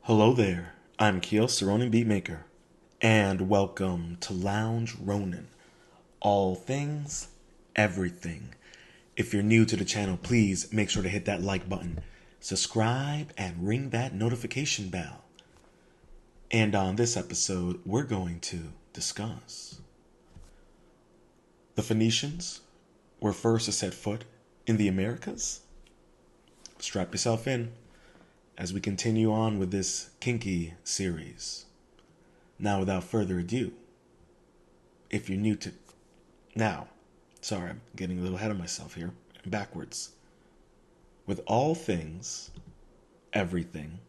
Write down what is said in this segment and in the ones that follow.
Hello there, I'm Kios, the Ronin Beatmaker, and welcome to Lounge Ronin. All things, everything. If you're new to the channel, please make sure to hit that like button, subscribe, and ring that notification bell. And on this episode, we're going to discuss the Phoenicians were first to set foot in the Americas. Strap yourself in as we continue on with this kinky series. Now, without further ado, if you're new to... Sorry, I'm getting a little ahead of myself here. Backwards. With all things, everything,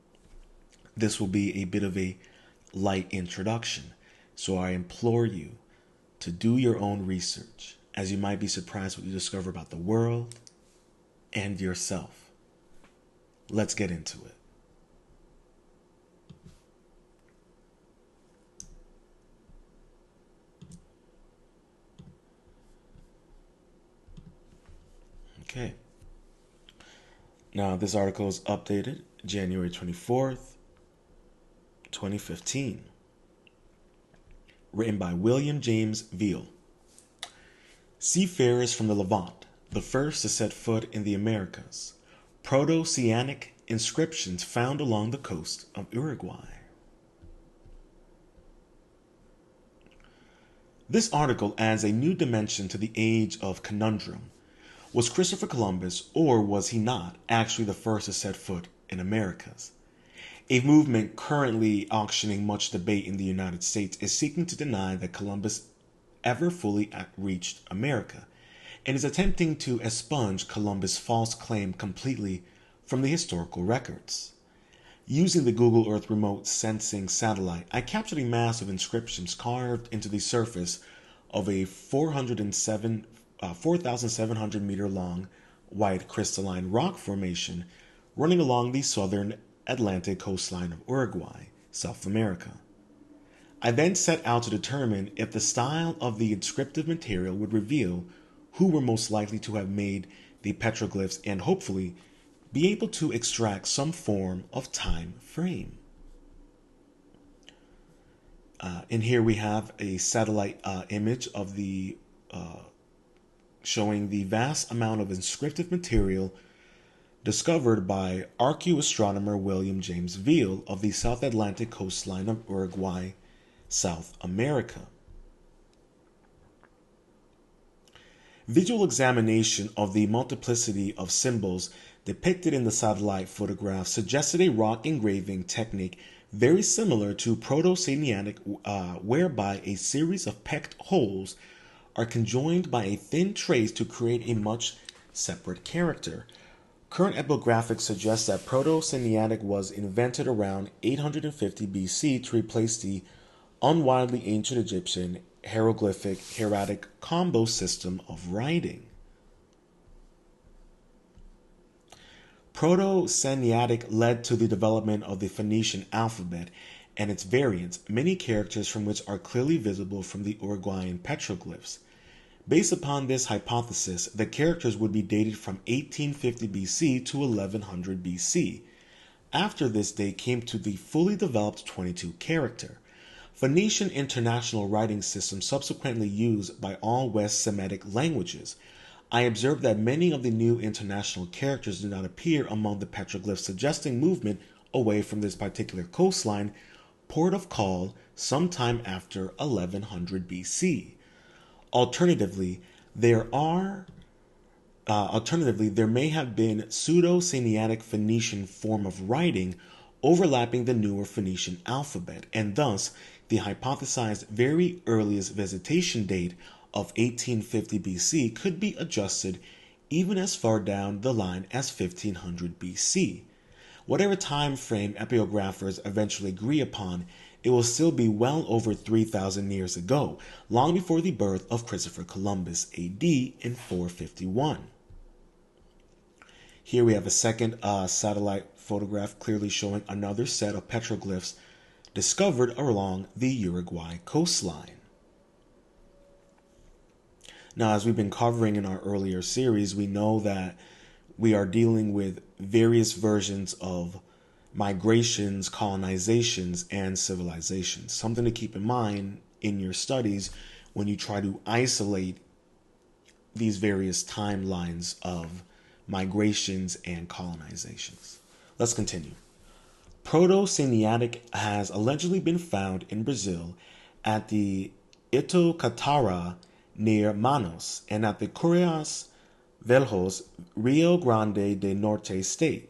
this will be a bit of a light introduction. So I implore you to do your own research, as you might be surprised what you discover about the world and yourself. Let's get into it. Okay. Now, this article is updated January 24th, 2015. Written by William James Veal. Seafarers from the Levant, the first to set foot in the Americas. Proto-Oceanic inscriptions found along the coast of Uruguay. This article adds a new dimension to the age of conundrum. Was Christopher Columbus, or was he not, actually the first to set foot in Americas? A movement currently auctioning much debate in the United States is seeking to deny that Columbus ever fully reached America, and is attempting to expunge Columbus' false claim completely from the historical records. Using the Google Earth remote sensing satellite, I captured a mass of inscriptions carved into the surface of a 4,700 meter long white crystalline rock formation running along the southern Atlantic coastline of Uruguay, South America. I then set out to determine if the style of the inscriptive material would reveal who were most likely to have made the petroglyphs and hopefully be able to extract some form of time frame. In here we have a satellite image of the showing the vast amount of inscriptive material discovered by archaeoastronomer William James Veal of the South Atlantic coastline of Uruguay, South America. Visual examination of the multiplicity of symbols depicted in the satellite photograph suggested a rock engraving technique very similar to Proto-Oceanic, whereby a series of pecked holes are conjoined by a thin trace to create a much separate character. Current epigraphics suggest that Proto-Oceanic was invented around 850 BC to replace the unwildly ancient Egyptian hieroglyphic hieratic combo system of writing. Proto-Oceanic led to the development of the Phoenician alphabet and its variants, many characters from which are clearly visible from the Uruguayan petroglyphs. Based upon this hypothesis, the characters would be dated from 1850 BC to 1100 BC. After this date came to the fully developed 22 character. Phoenician International Writing System subsequently used by all West Semitic languages. I observed that many of the new international characters do not appear among the petroglyphs, suggesting movement away from this particular coastline, port of call, sometime after 1100 BC. Alternatively, there may have been pseudo-Sinaitic Phoenician form of writing overlapping the newer Phoenician alphabet, and thus the hypothesized very earliest visitation date of 1850 BC could be adjusted even as far down the line as 1500 BC. Whatever time frame epigraphers eventually agree upon, it will still be well over 3,000 years ago, long before the birth of Christopher Columbus, AD in 451. Here we have a second satellite photograph clearly showing another set of petroglyphs discovered along the Uruguay coastline. Now, as we've been covering in our earlier series, we know that we are dealing with various versions of migrations, colonizations, and civilizations. Something to keep in mind in your studies when you try to isolate these various timelines of migrations and colonizations. Let's continue. Proto-Sinaitic has allegedly been found in Brazil at the Itocatara near Manaus and at the Curias Velhos, Rio Grande do Norte state.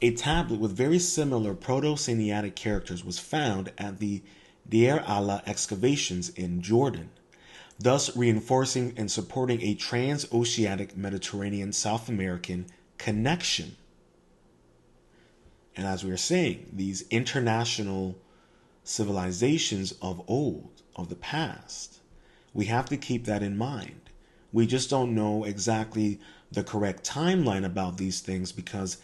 A tablet with very similar Proto-Sinaitic characters was found at the Deir Allah excavations in Jordan, thus reinforcing and supporting a trans-oceanic Mediterranean South American connection. And as we were saying, these international civilizations of old, of the past, we have to keep that in mind. We just don't know exactly the correct timeline about these things because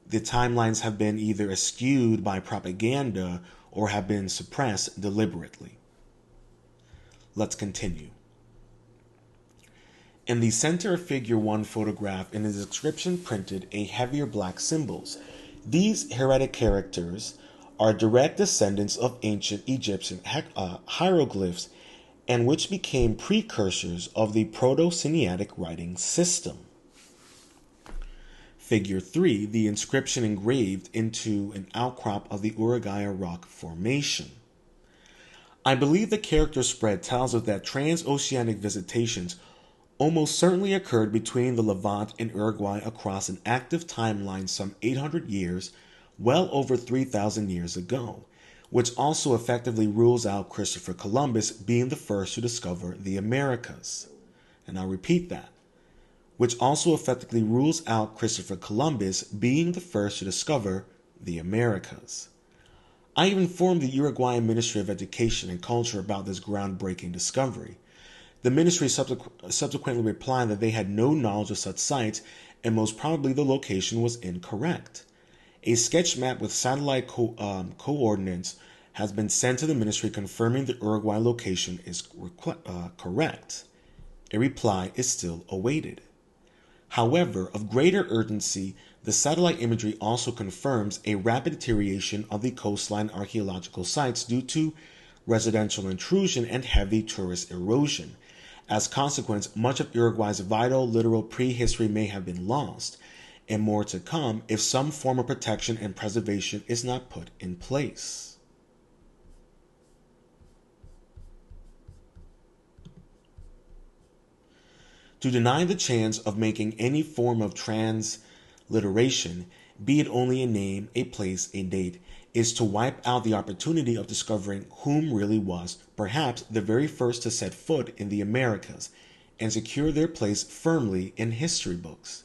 the timelines have been either skewed by propaganda or have been suppressed deliberately. Let's continue. In the center of Figure 1 photograph, in his inscription printed a heavier black symbols. These heretic characters are direct descendants of ancient Egyptian hieroglyphs and which became precursors of the Proto-Sinaitic writing system. Figure 3, the inscription engraved into an outcrop of the Urugaya rock formation. I believe the character spread tells us that transoceanic visitations almost certainly occurred between the Levant and Uruguay across an active timeline some 800 years, well over 3,000 years ago, which also effectively rules out Christopher Columbus being the first to discover the Americas. And I'll repeat that. Which also effectively rules out Christopher Columbus being the first to discover the Americas. I even informed the Uruguayan Ministry of Education and Culture about this groundbreaking discovery. The ministry subsequently replied that they had no knowledge of such sites and most probably the location was incorrect. A sketch map with satellite coordinates has been sent to the ministry confirming the Uruguay location is correct. A reply is still awaited. However, of greater urgency, the satellite imagery also confirms a rapid deterioration of the coastline archaeological sites due to residential intrusion and heavy tourist erosion. As a consequence, much of Uruguay's vital literal prehistory may have been lost, and more to come if some form of protection and preservation is not put in place. To deny the chance of making any form of transliteration, be it only a name, a place, a date, is to wipe out the opportunity of discovering whom really was, perhaps the very first to set foot in the Americas, and secure their place firmly in history books.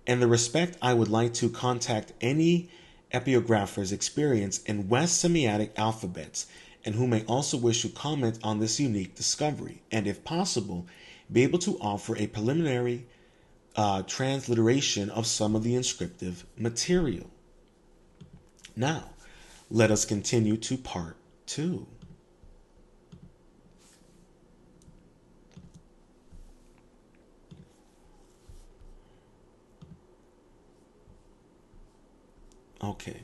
In the respect, I would like to contact any epigraphers experienced in West Semitic alphabets and who may also wish to comment on this unique discovery, and if possible, be able to offer a preliminary transliteration of some of the inscriptive material. Now, let us continue to part 2. Okay.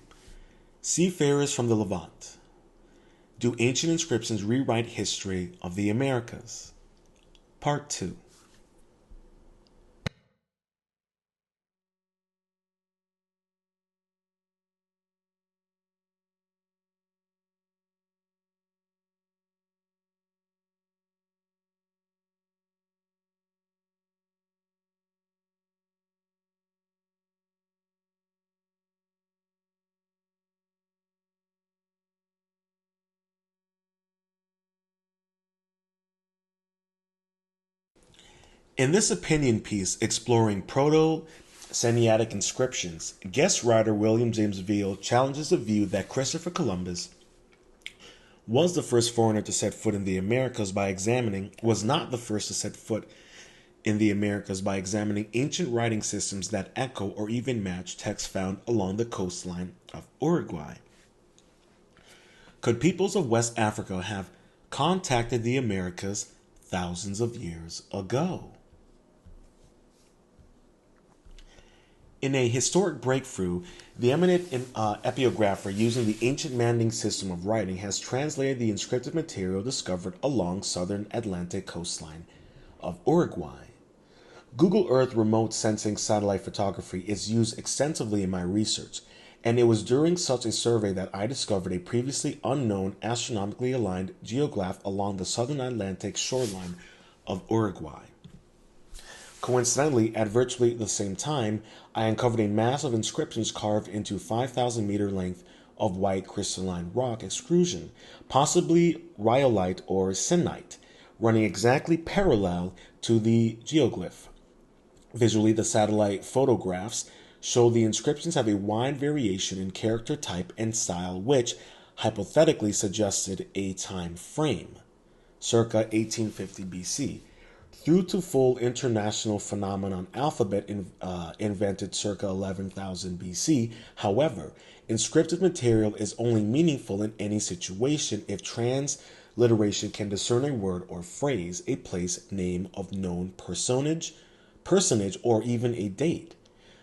Seafarers from the Levant. Do ancient inscriptions rewrite history of the Americas? Part 2. In this opinion piece exploring Proto-Sinaitic inscriptions, guest writer William James Veal challenges the view that Christopher Columbus was the first foreigner to set foot in the Americas was not the first to set foot in the Americas by examining ancient writing systems that echo or even match texts found along the coastline of Uruguay. Could peoples of West Africa have contacted the Americas thousands of years ago? In a historic breakthrough, the eminent epigrapher using the ancient Manding system of writing has translated the inscripted material discovered along southern Atlantic coastline of Uruguay. Google Earth remote sensing satellite photography is used extensively in my research, and it was during such a survey that I discovered a previously unknown astronomically aligned geoglyph along the southern Atlantic shoreline of Uruguay. Coincidentally, at virtually the same time, I uncovered a mass of inscriptions carved into 5,000-meter length of white crystalline rock extrusion, possibly rhyolite or sienite, running exactly parallel to the geoglyph. Visually, the satellite photographs show the inscriptions have a wide variation in character type and style, which hypothetically suggested a time frame, circa 1850 BC, through to full international phenomenon alphabet invented circa 11,000 BC. However, inscripted material is only meaningful in any situation if transliteration can discern a word or phrase, a place, name of known personage, or even a date.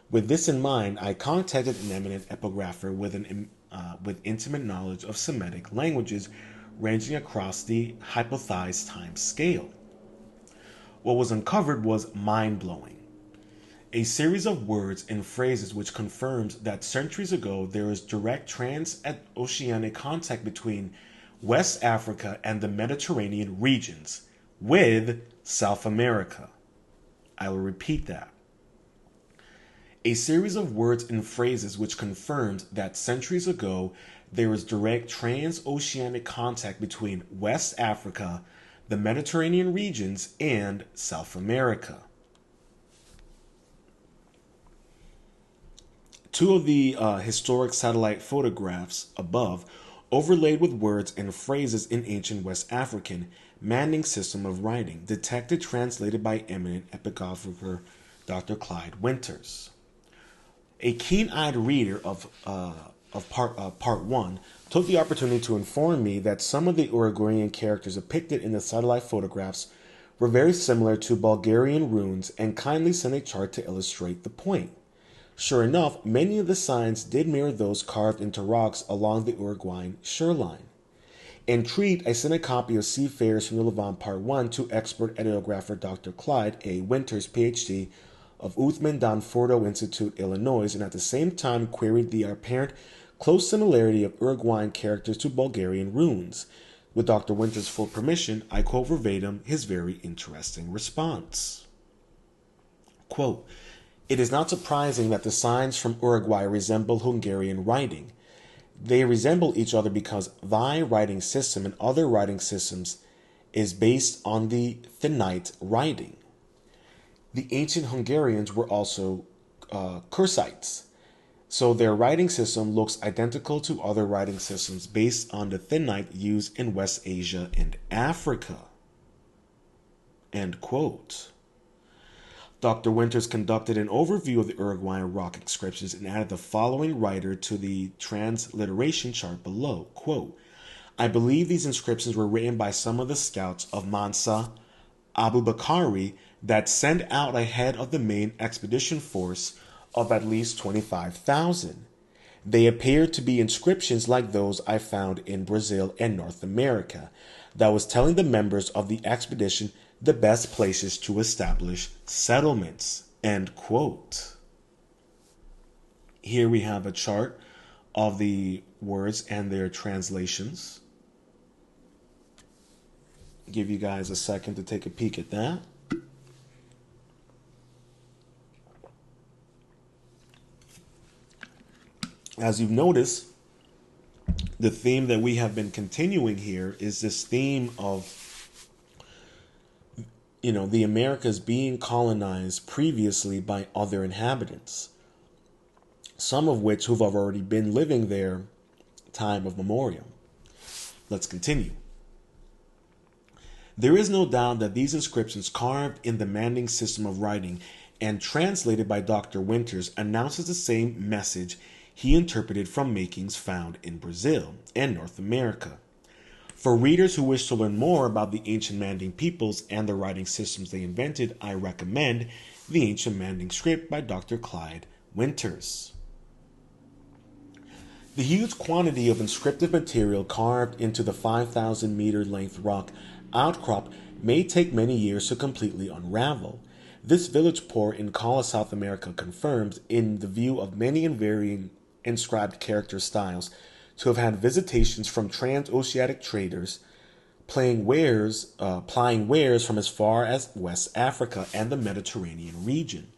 With this in mind, I contacted an eminent epigrapher with intimate knowledge of Semitic languages ranging across the hypothesized time scale. What was uncovered was mind-blowing. A series of words and phrases which confirms that centuries ago there was direct transoceanic contact between West Africa and the Mediterranean regions with South America. I will repeat that. A series of words and phrases which confirmed that centuries ago there was direct transoceanic contact between West Africa, the Mediterranean regions, and South America. Two of the historic satellite photographs above, overlaid with words and phrases in ancient West African Manding system of writing, detected translated by eminent epigrapher Dr. Clyde Winters. A keen-eyed reader of part 1 took the opportunity to inform me that some of the Uruguayan characters depicted in the satellite photographs were very similar to Bulgarian runes and kindly sent a chart to illustrate the point. Sure enough, many of the signs did mirror those carved into rocks along the Uruguayan shoreline. Intrigued, I sent a copy of Seafarers from the Levant Part 1 to expert ethnographer Dr. Clyde A. Winters, Ph.D., of Uthman Danfordo Institute, Illinois, and at the same time queried the apparent close similarity of Uruguayan characters to Bulgarian runes. With Dr. Winters' full permission, I quote verbatim his very interesting response. Quote, "It is not surprising that the signs from Uruguay resemble Hungarian writing. They resemble each other because thy writing system and other writing systems is based on the Thinite writing. The ancient Hungarians were also Kursites, so their writing system looks identical to other writing systems based on the Thinite used in West Asia and Africa." End quote. Dr. Winters conducted an overview of the Uruguayan rock inscriptions and added the following writer to the transliteration chart below. Quote, "I believe these inscriptions were written by some of the scouts of Mansa Abubakari that sent out ahead of the main expedition force of at least 25,000. They appear to be inscriptions like those I found in Brazil and North America that was telling the members of the expedition the best places to establish settlements." End quote. Here we have a chart of the words and their translations. Give you guys a second to take a peek at that. As you've noticed, the theme that we have been continuing here is this theme of the Americas being colonized previously by other inhabitants, some of which who've already been living there time of memoriam. Let's continue. There is no doubt that these inscriptions carved in the Manding system of writing and translated by Dr. Winters announces the same message he interpreted from makings found in Brazil and North America. For readers who wish to learn more about the ancient Manding peoples and the writing systems they invented, I recommend The Ancient Manding Script by Dr. Clyde Winters. The huge quantity of inscriptive material carved into the 5,000 meter length rock outcrop may take many years to completely unravel. This village port in Kala, South America confirms, in the view of many and varying inscribed character styles, to have had visitations from transoceanic traders plying wares from as far as West Africa and the Mediterranean region.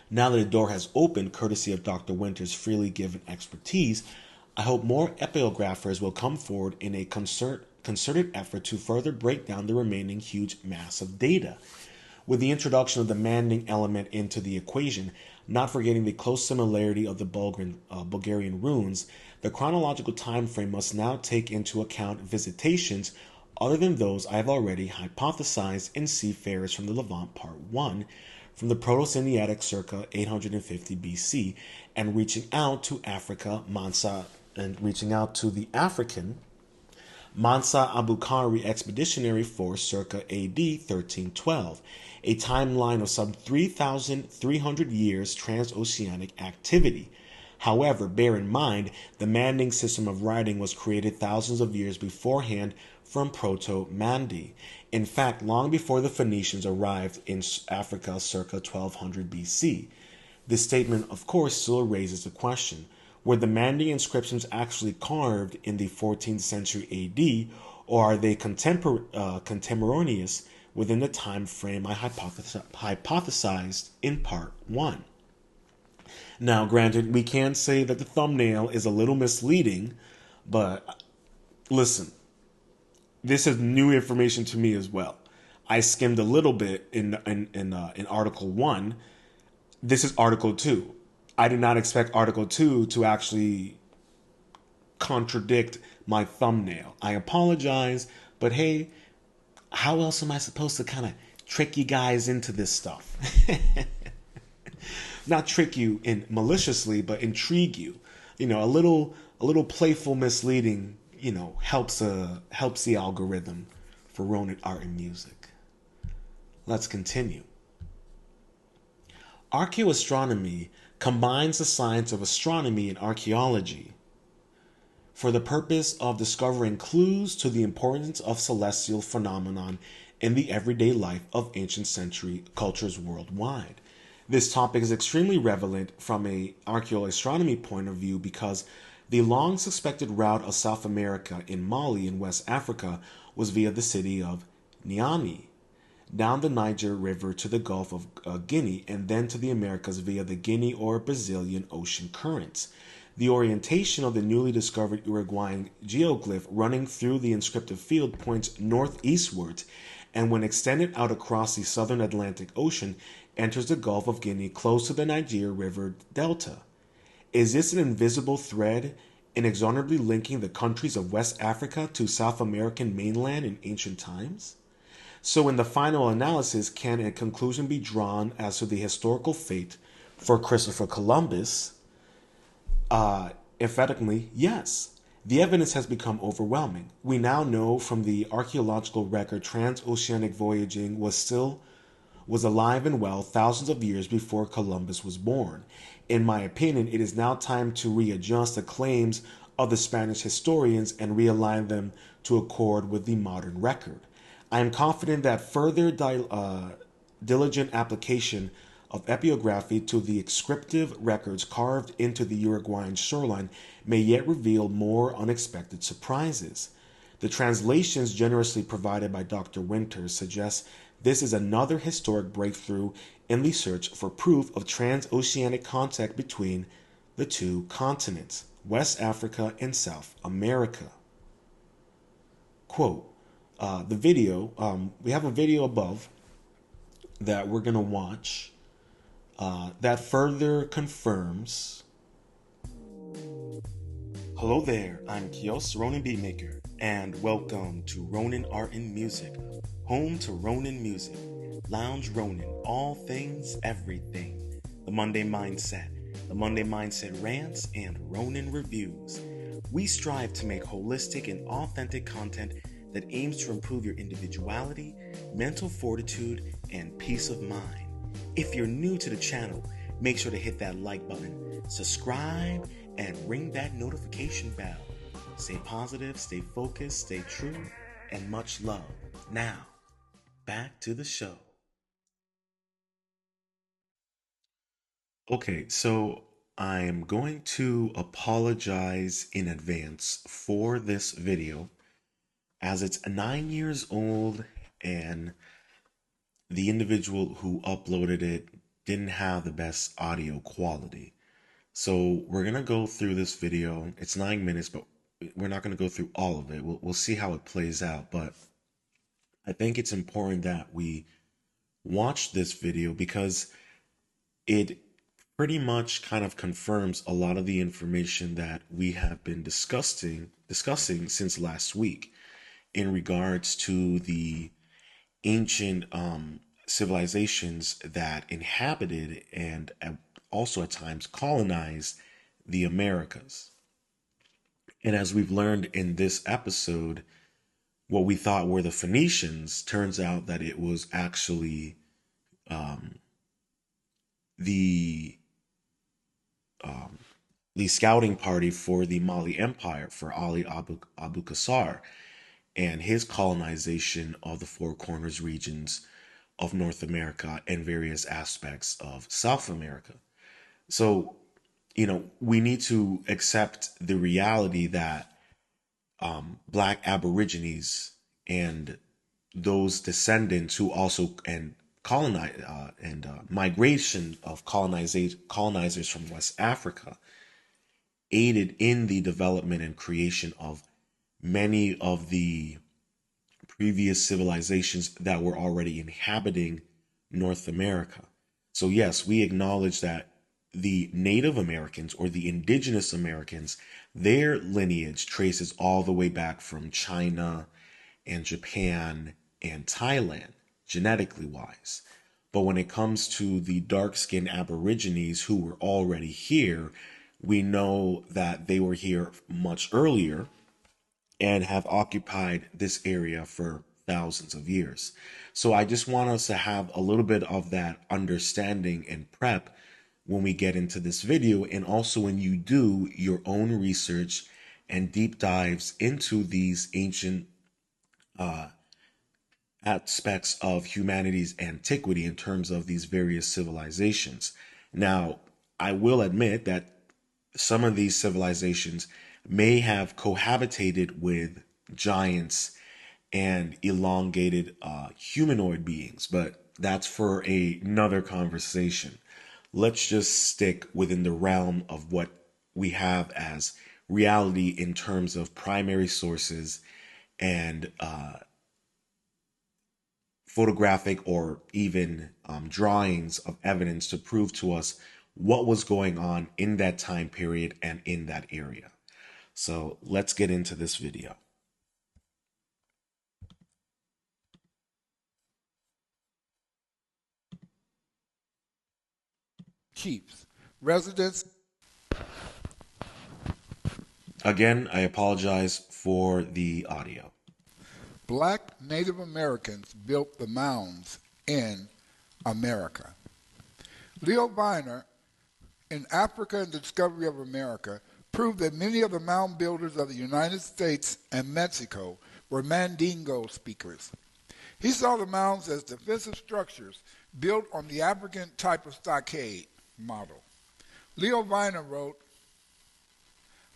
Now that the door has opened, courtesy of Dr. Winter's freely given expertise, I hope more epigraphers will come forward in a concerted effort to further break down the remaining huge mass of data. With the introduction of the Manding element into the equation, not forgetting the close similarity of the Bulgarian runes, the chronological time frame must now take into account visitations other than those I have already hypothesized in Seafarers from the Levant Part 1, from the Proto-Sinaitic circa 850 BC, and reaching out to the African Mansa Abukari Expeditionary Force circa AD 1312, a timeline of some 3,300 years transoceanic activity. However, bear in mind, the Manding system of writing was created thousands of years beforehand from Proto-Mandi. In fact, long before the Phoenicians arrived in Africa circa 1200 BC. This statement, of course, still raises the question: were the Manding inscriptions actually carved in the 14th century AD, or are they contemporaneous within the time frame I hypothesized in Part 1? Now, granted, we can say that the thumbnail is a little misleading, but listen, this is new information to me as well. I skimmed a little bit in Article 1. This is Article 2. I did not expect Article 2 to actually contradict my thumbnail. I apologize, but hey, how else am I supposed to kind of trick you guys into this stuff? Not trick you in maliciously, but intrigue you. You know, a little playful misleading, helps the algorithm for Ronin art and music. Let's continue. Archaeoastronomy combines the science of astronomy and archaeology for the purpose of discovering clues to the importance of celestial phenomenon in the everyday life of ancient century cultures worldwide. This topic is extremely relevant from an archaeoastronomy point of view because the long suspected route of South America in Mali and West Africa was via the city of Niamey, down the Niger River to the Gulf of Guinea, and then to the Americas via the Guinea or Brazilian ocean currents. The orientation of the newly discovered Uruguayan geoglyph running through the inscriptive field points northeastwards, and when extended out across the southern Atlantic Ocean, enters the Gulf of Guinea close to the Niger River Delta. Is this an invisible thread inexorably linking the countries of West Africa to South American mainland in ancient times? So in the final analysis, can a conclusion be drawn as to the historical fate for Christopher Columbus? Emphatically, yes. The evidence has become overwhelming. We now know from the archaeological record transoceanic voyaging was alive and well thousands of years before Columbus was born. In my opinion, it is now time to readjust the claims of the Spanish historians and realign them to accord with the modern record. I am confident that further diligent application of epigraphy to the inscriptive records carved into the Uruguayan shoreline may yet reveal more unexpected surprises. The translations generously provided by Dr. Winters suggest this is another historic breakthrough in the search for proof of transoceanic contact between the two continents, West Africa and South America. Quote, the video, we have a video above that we're going to watch that further confirms. Hello there, I'm Kios, Ronin Beatmaker, and welcome to Ronin Art and Music, home to Ronin Music, Lounge Ronin, all things, everything, the Monday Mindset Rants, and Ronin Reviews. We strive to make holistic and authentic content that aims to improve your individuality, mental fortitude, and peace of mind. If you're new to the channel, Make sure to hit that like button, subscribe, and ring that notification bell. Stay positive, stay focused, stay true, and much love. Now, back to the show. Okay, so I am going to apologize in advance for this video as it's 9 years old and the individual who uploaded it didn't have the best audio quality. So we're gonna go through this video. It's 9 minutes, but we're not gonna go through all of it. We'll see how it plays out. But I think it's important that we watch this video because it pretty much kind of confirms a lot of the information that we have been discussing since last week in regards to the ancient civilizations that inhabited and also at times colonized the Americas. And as we've learned in this episode, what we thought were the Phoenicians turns out that it was actually the um, the scouting party for the Mali Empire for Ali Abu Qasar and his colonization of the Four Corners regions of North America and various aspects of South America. So, we need to accept the reality that Black Aborigines and those descendants who also and colonize and migration of colonizers from West Africa aided in the development and creation of many of the previous civilizations that were already inhabiting North America. So, yes, we acknowledge that the Native Americans or the indigenous Americans, their lineage traces all the way back from China and Japan and Thailand, genetically wise. But when it comes to the dark skinned Aborigines who were already here, we know that they were here much earlier and have occupied this area for thousands of years. So I just want us to have a little bit of that understanding and prep when we get into this video, and also when you do your own research and deep dives into these ancient aspects of humanity's antiquity in terms of these various civilizations. Now, I will admit that some of these civilizations may have cohabitated with giants and elongated humanoid beings, but that's for another conversation. Let's just stick within the realm of what we have as reality in terms of primary sources and photographic or even drawings of evidence to prove to us what was going on in that time period and in that area. So let's get into this video. Chiefs, residents. Again, I apologize for the audio. Black Native Americans built the mounds in America. Leo Viner, in Africa and the Discovery of America, proved that many of the mound builders of the United States and Mexico were Mandingo speakers. He saw the mounds as defensive structures built on the African type of stockade model. Leo Viner wrote,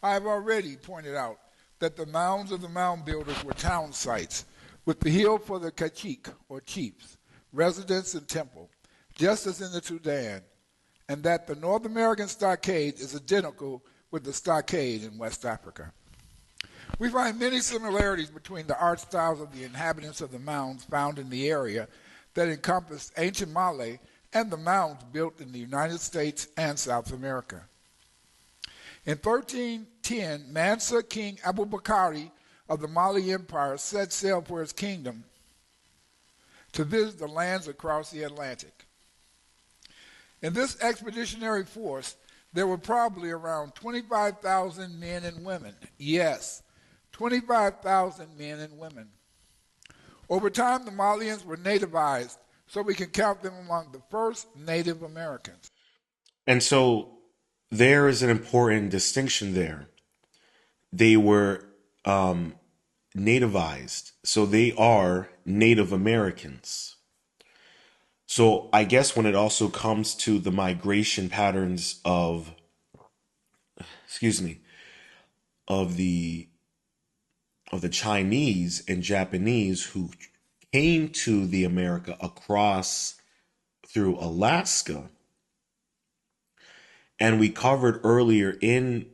I have already pointed out that the mounds of the mound builders were town sites, with the hill for the cacique, or chiefs, residence and temple, just as in the Sudan, and that the North American stockade is identical with the stockade in West Africa. We find many similarities between the art styles of the inhabitants of the mounds found in the area that encompass ancient Mali and the mounds built in the United States and South America. In 1310, Mansa King Abubakari of the Mali Empire set sail for his kingdom to visit the lands across the Atlantic. In this expeditionary force, there were probably around 25,000 men and women. Yes, 25,000 men and women. Over time, the Malians were nativized, so we can count them among the first Native Americans. And so there is an important distinction there. They were nativized, so they are Native Americans. So I guess when it also comes to the migration patterns of, excuse me, of the of the Chinese and Japanese who came to the America across through Alaska, and we covered earlier in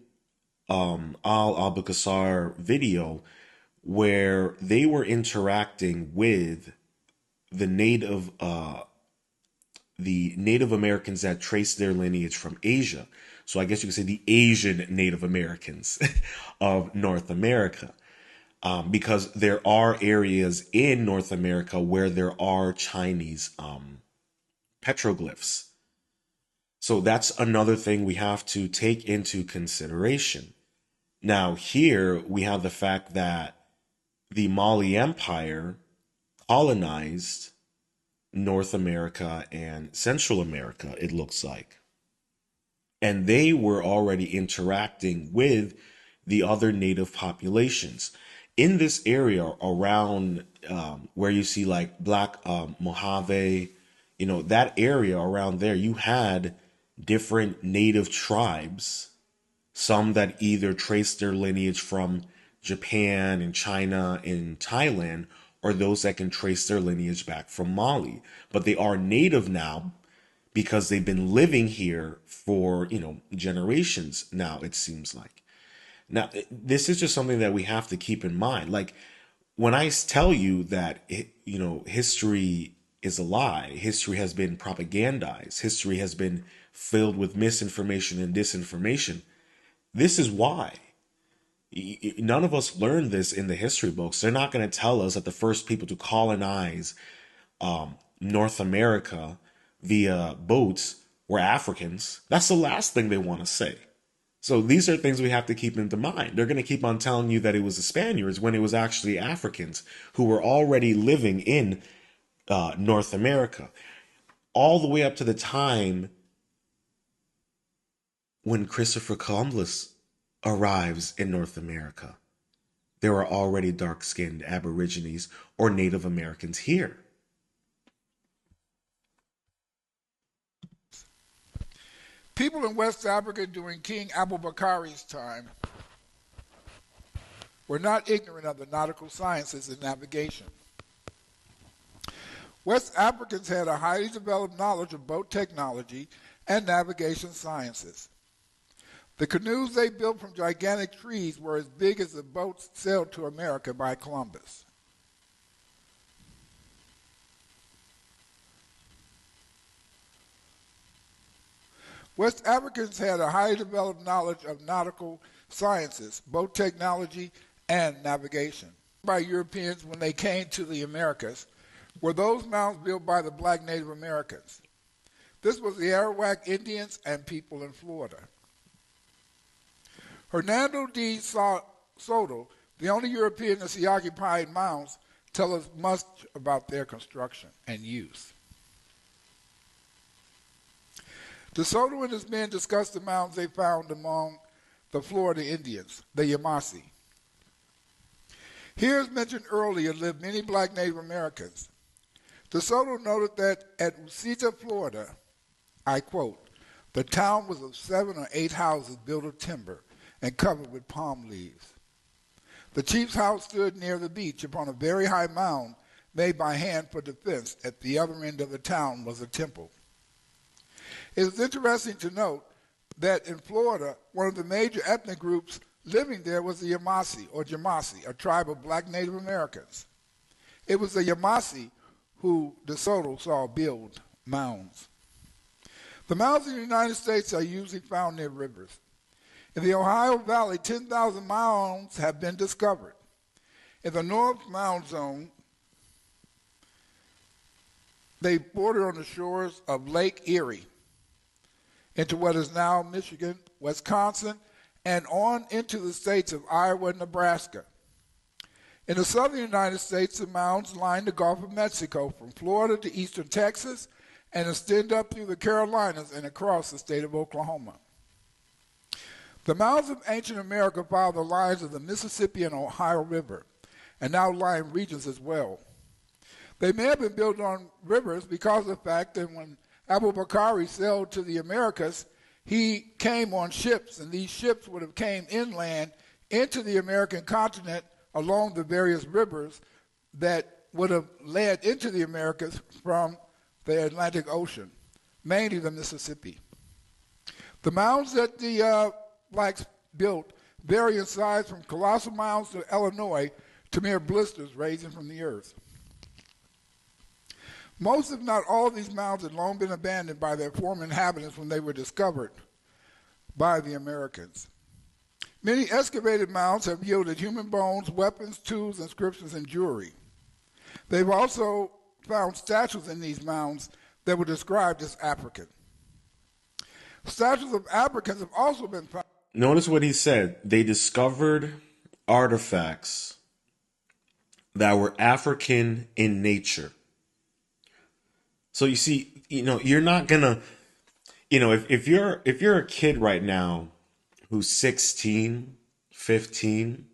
Al Abukasar video where they were interacting with the Native Americans that trace their lineage from Asia. So I guess you could say the Asian Native Americans of North America. Because there are areas in North America where there are Chinese petroglyphs. So that's another thing we have to take into consideration. Now, here we have the fact that the Mali Empire colonized North America and Central America, it looks like. And they were already interacting with the other native populations. In this area around where you see like Black Mojave, that area around there, you had different native tribes, some that either traced their lineage from Japan and China and Thailand, or those that can trace their lineage back from Mali. But they are native now because they've been living here for, generations now, it seems like. Now, this is just something that we have to keep in mind. Like, when I tell you that, history is a lie, history has been propagandized, history has been filled with misinformation and disinformation, this is why. None of us learned this in the history books. They're not going to tell us that the first people to colonize North America via boats were Africans. That's the last thing they want to say. So these are things we have to keep into mind. They're going to keep on telling you that it was the Spaniards when it was actually Africans who were already living in North America. All the way up to the time when Christopher Columbus arrives in North America, there are already dark-skinned Aborigines or Native Americans here. People in West Africa during King Abubakari's time were not ignorant of the nautical sciences and navigation. West Africans had a highly developed knowledge of boat technology and navigation sciences. The canoes they built from gigantic trees were as big as the boats sailed to America by Columbus. West Africans had a highly developed knowledge of nautical sciences, boat technology, and navigation. By Europeans when they came to the Americas were those mounds built by the black Native Americans. This was the Arawak Indians and people in Florida. Hernando de Soto, the only European to see occupied mounds, tell us much about their construction and use. De Soto and his men discussed the mounds they found among the Florida Indians, the Yamasee. Here, as mentioned earlier, lived many black Native Americans. De Soto noted that at Usita, Florida, I quote, the town was of 7 or 8 houses built of timber and covered with palm leaves. The chief's house stood near the beach upon a very high mound made by hand for defense. At the other end of the town was a temple. It is interesting to note that in Florida, one of the major ethnic groups living there was the Yamasee, or Jamasi, a tribe of black Native Americans. It was the Yamasee who De Soto saw build mounds. The mounds in the United States are usually found near rivers. In the Ohio Valley, 10,000 mounds have been discovered. In the North Mound Zone, they border on the shores of Lake Erie into what is now Michigan, Wisconsin, and on into the states of Iowa and Nebraska. In the southern United States, the mounds line the Gulf of Mexico from Florida to eastern Texas and extend up through the Carolinas and across the state of Oklahoma. The mounds of ancient America follow the lines of the Mississippi and Ohio River, and outlying regions as well. They may have been built on rivers because of the fact that when Abu Bakr sailed to the Americas, he came on ships, and these ships would have came inland into the American continent along the various rivers that would have led into the Americas from the Atlantic Ocean, mainly the Mississippi. The mounds that the blacks built vary in size from colossal mounds to Illinois to mere blisters raising from the earth. Most, if not all, of these mounds had long been abandoned by their former inhabitants when they were discovered by the Americans. Many excavated mounds have yielded human bones, weapons, tools, inscriptions, and jewelry. They've also found statues in these mounds that were described as African. Statues of Africans have also been found. Notice what he said. They discovered artifacts that were African in nature. So you see, you're not gonna, if you're a kid right now who's 16, 15,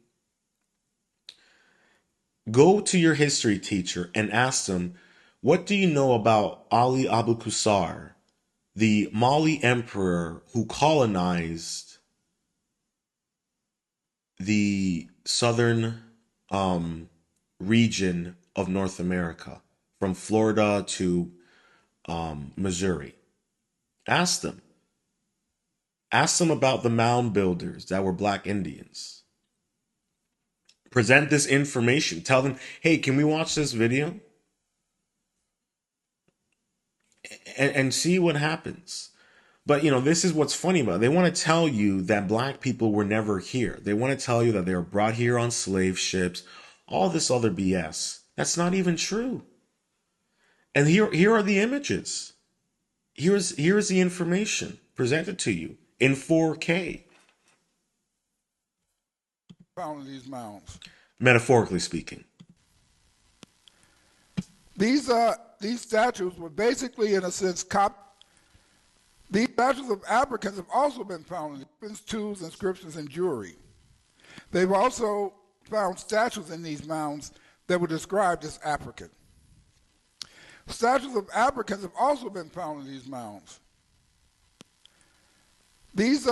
go to your history teacher and ask them, what do you know about Ali Abu Qusar, the Mali emperor who colonized the southern region of North America, from Florida to Missouri? Ask them. Ask them about the mound builders that were black Indians. Present this information. Tell them, hey, can we watch this video? And see what happens. But, this is what's funny about it. They want to tell you that black people were never here. They want to tell you that they were brought here on slave ships, all this other BS. That's not even true. And here are the images. Here's the information presented to you in 4K. Found in these mounds. Metaphorically speaking. These statues were basically, in a sense, these statues of Africans have also been found in weapons, tools, inscriptions, and jewelry. They've also found statues in these mounds that were described as African. Statues of Africans have also been found in these mounds. These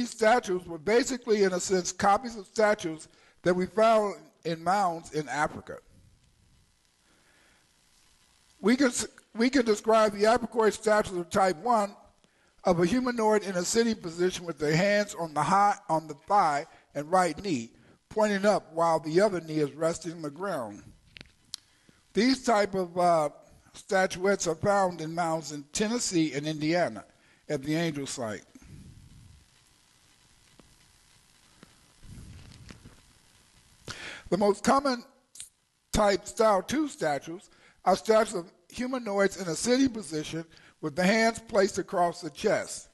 statues were basically, in a sense, copies of statues that we found in mounds in Africa. We can describe the apocrine statues of type 1 of a humanoid in a sitting position with their hands on the thigh and right knee, pointing up while the other knee is resting on the ground. These type of statuettes are found in mounds in Tennessee and Indiana at the Angel site. The most common type style 2 statues are statues of humanoids in a sitting position with the hands placed across the chest.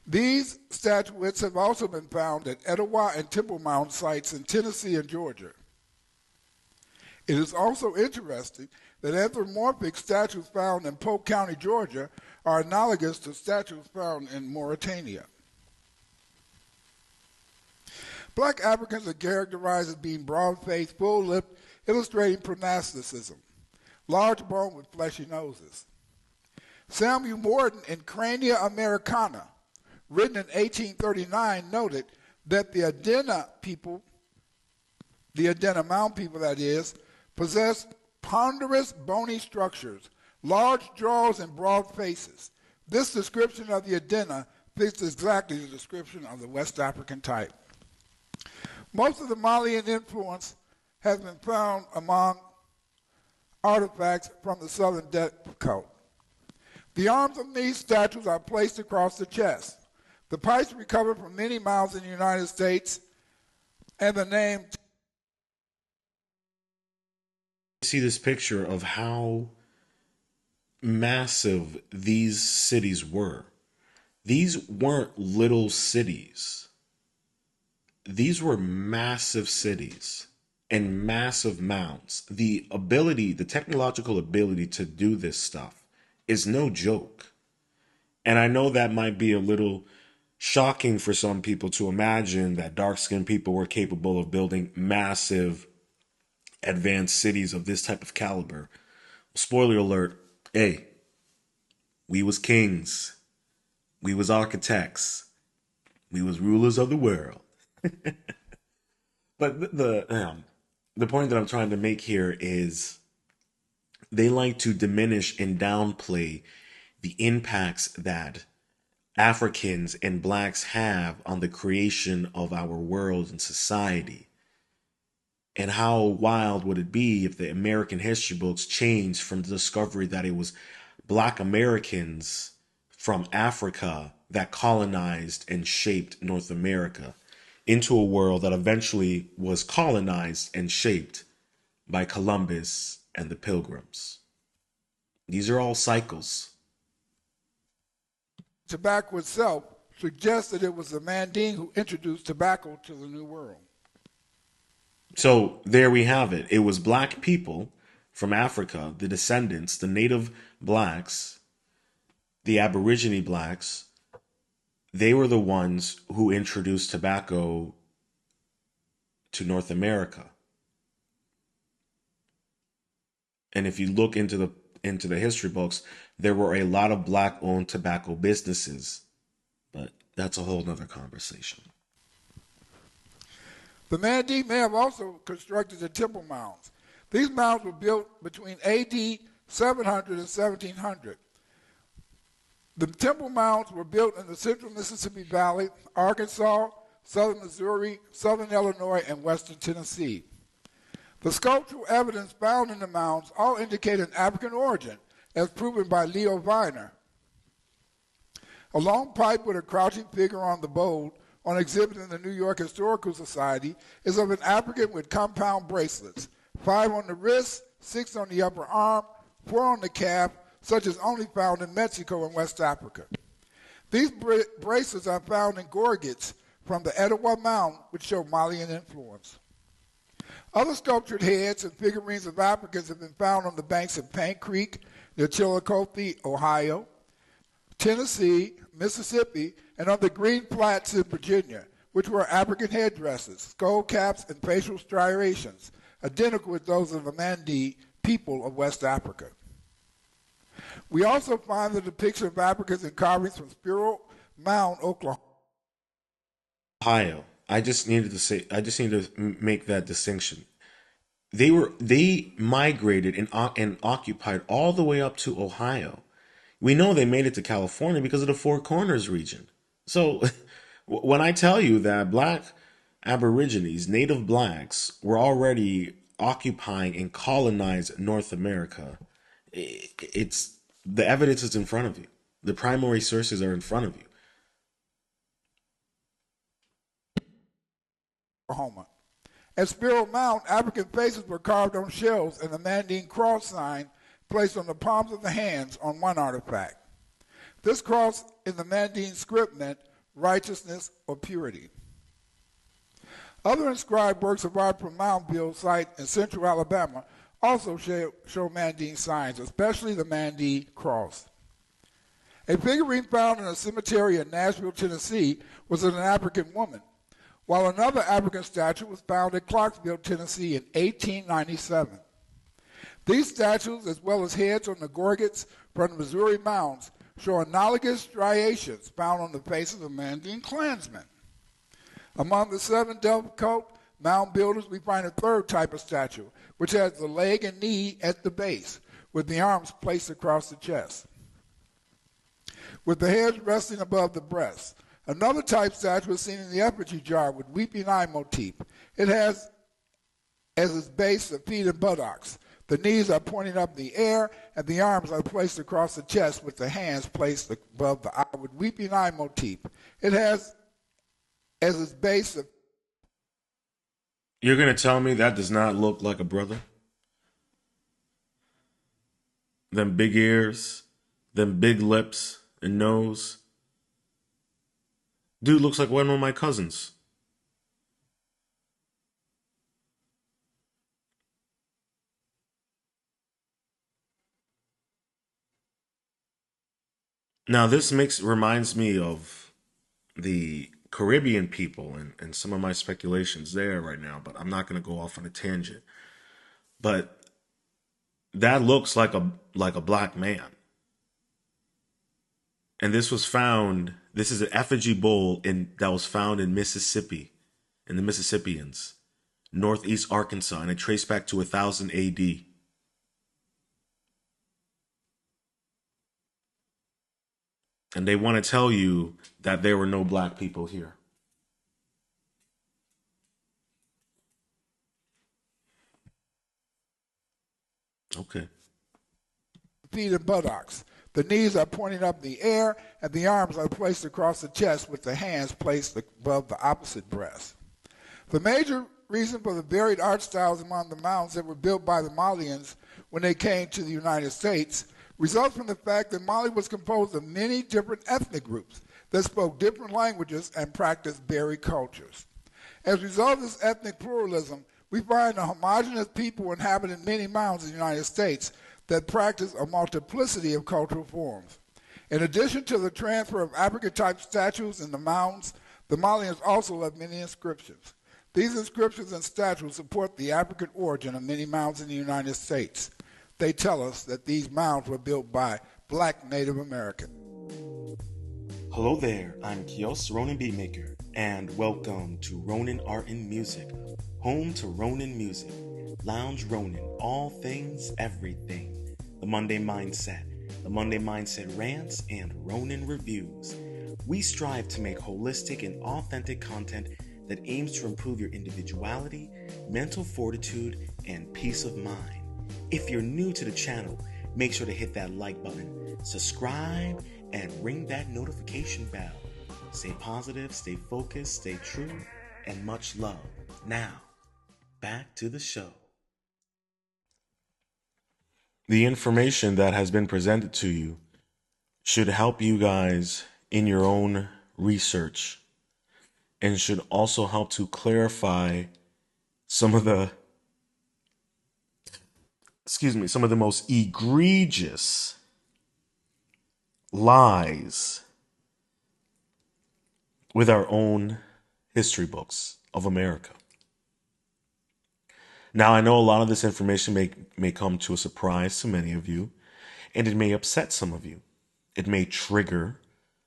These statuettes have also been found at Etowah and Temple Mound sites in Tennessee and Georgia. It is also interesting that anthropomorphic statues found in Polk County, Georgia, are analogous to statues found in Mauritania. Black Africans are characterized as being broad-faced, full-lipped, illustrating pronasticism, large bone with fleshy noses. Samuel Morton in Crania Americana, written in 1839, noted that the Adena people, the Adena Mound people that is, possessed ponderous bony structures, large jaws, and broad faces. This description of the Adena fits exactly the description of the West African type. Most of the Malian influence has been found among artifacts from the southern Coast. The arms of these statues are placed across the chest. The pipes recovered from many mounds in the United States, and the name. See this picture of how massive these cities were. These weren't little cities. These were massive cities and massive mounds. The technological ability to do this stuff is no joke. And I know that might be a little shocking for some people to imagine that dark skinned people were capable of building massive advanced cities of this type of caliber. Spoiler alert, hey, we was kings. We was architects. We was rulers of the world. But the point that I'm trying to make here is they like to diminish and downplay the impacts that Africans and blacks have on the creation of our world and society. And how wild would it be if the American history books changed from the discovery that it was black Americans from Africa that colonized and shaped North America into a world that eventually was colonized and shaped by Columbus and the Pilgrims. These are all cycles. Tobacco itself suggests that it was the Manding who introduced tobacco to the New World. So there we have it. It was black people from Africa, the descendants, the native blacks, the Aborigine blacks. They were the ones who introduced tobacco to North America. And if you look into the history books, there were a lot of black owned tobacco businesses. But that's a whole nother conversation. The Manding may have also constructed the Temple Mounds. These mounds were built between AD 700 and 1700. The Temple Mounds were built in the central Mississippi Valley, Arkansas, southern Missouri, southern Illinois, and western Tennessee. The sculptural evidence found in the mounds all indicate an African origin, as proven by Leo Viner. A long pipe with a crouching figure on the bowl on exhibit in the New York Historical Society is of an African with compound bracelets, 5 on the wrist, 6 on the upper arm, 4 on the calf, such as only found in Mexico and West Africa. These bracelets are found in gorgets from the Etowah Mound, which show Malian influence. Other sculptured heads and figurines of Africans have been found on the banks of Paint Creek, near Chillicothe, Ohio, Tennessee, Mississippi, and on the Green Flats in Virginia, which were African headdresses, skull caps, and facial striations, identical with those of the Mandi people of West Africa. We also find the depiction of Africans in carvings from Sparrow Mound, Oklahoma. Ohio. I just needed to make that distinction. They migrated and occupied all the way up to Ohio. We know they made it to California because of the Four Corners region. So when I tell you that black Aborigines, native blacks, were already occupying and colonized North America, it's the evidence is in front of you. The primary sources are in front of you. Oklahoma. At Sparrow Mound, African faces were carved on shells and the Manding cross sign placed on the palms of the hands on one artifact. This cross in the Manding script meant righteousness or purity. Other inscribed works of art from Moundville site in central Alabama also show Manding signs, especially the Manding cross. A figurine found in a cemetery in Nashville, Tennessee, was of an African woman, while another African statue was found in Clarksville, Tennessee in 1897. These statues, as well as heads on the gorgets from the Missouri mounds, show analogous striations found on the faces of Manding clansmen. Among the 7 Delcote mound builders, we find a third type of statue, which has the leg and knee at the base, with the arms placed across the chest, with the heads resting above the breast. Another type statue is seen in the effigy jar with weeping eye motif. It has as its base the feet and buttocks. The knees are pointing up in the air, and the arms are placed across the chest with the hands placed above the eye with weeping eye motif. It has as its base the... You're going to tell me that does not look like a brother? Them big ears, them big lips and nose. Dude looks like one of my cousins. Now, this reminds me of the Caribbean people and some of my speculations there right now, but I'm not going to go off on a tangent. But that looks like a black man. And this is an effigy bowl that was found in Mississippi, in the Mississippians, northeast Arkansas, and it traced back to 1000 AD. And they want to tell you that there were no black people here. Okay. Feet and buttocks. The knees are pointing up in the air, and the arms are placed across the chest with the hands placed above the opposite breast. The major reason for the varied art styles among the mounds that were built by the Malians when they came to the United States results from the fact that Mali was composed of many different ethnic groups that spoke different languages and practiced varied cultures. As a result of this ethnic pluralism, we find a homogeneous people inhabiting many mounds in the United States that practice a multiplicity of cultural forms. In addition to the transfer of African-type statues in the mounds, the Malians also left many inscriptions. These inscriptions and statues support the African origin of many mounds in the United States. They tell us that these mounds were built by black Native Americans. Hello there, I'm Kios, Ronin Beatmaker, and welcome to Ronin Art and Music, home to Ronin Music, Lounge Ronin, all things, everything, the Monday Mindset, Rants, and Ronin Reviews. We strive to make holistic and authentic content that aims to improve your individuality, mental fortitude, and peace of mind. If you're new to the channel, make sure to hit that like button, subscribe, and ring that notification bell. Stay positive, stay focused, stay true, and much love. Now, back to the show. The information that has been presented to you should help you guys in your own research and should also help to clarify some of the most egregious lies with our own history books of America. Now, I know a lot of this information may come to a surprise to many of you, and it may upset some of you. It may trigger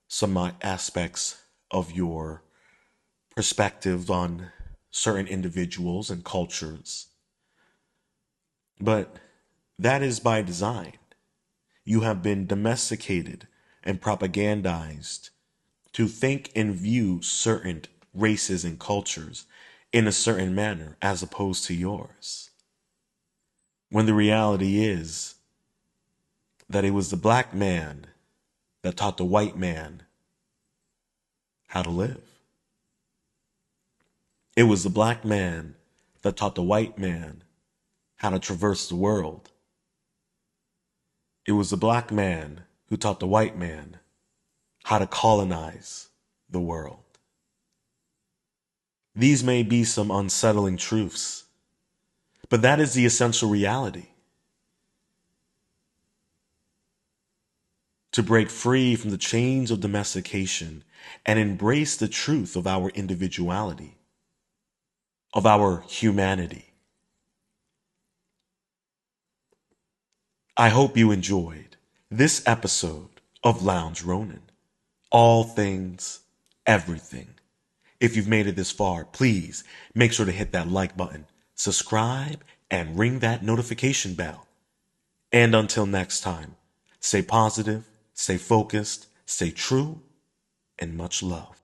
some aspects of your perspective on certain individuals and cultures. But that is by design. You have been domesticated and propagandized to think and view certain races and cultures in a certain manner as opposed to yours. When the reality is that it was the black man that taught the white man how to live. It was the black man that taught the white man how to traverse the world. It was the black man who taught the white man how to colonize the world. These may be some unsettling truths, but that is the essential reality. To break free from the chains of domestication and embrace the truth of our individuality, of our humanity. I hope you enjoyed this episode of Lounge Ronin. All things, everything. If you've made it this far, please make sure to hit that like button, subscribe, and ring that notification bell. And until next time, stay positive, stay focused, stay true, and much love.